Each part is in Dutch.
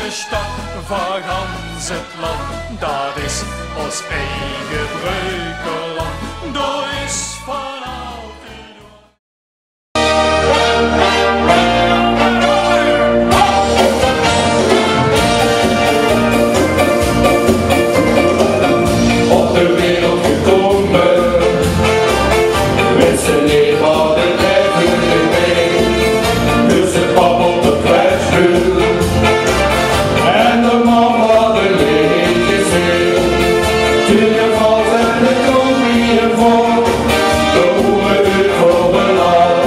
de stad van gans het land, dat is ons eigen Breukeland. Daar is van altijd op de wereld gekomen, mensen die hadden eigenlijk mee, dus de pap op de kwijtstuur en de mama de leedjes in. Toen je valt en de kopieën vol, de hoeren uit voor de last.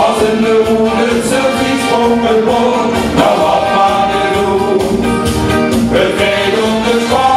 Als in de hoeden zelf iets sprongen wordt, nou wat maar te doen, het weet om de zwaar.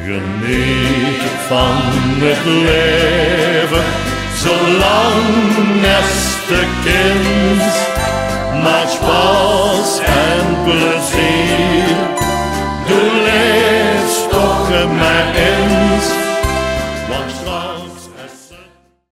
Geniet van het leven, zolang als de kind, maak spaas en plezier.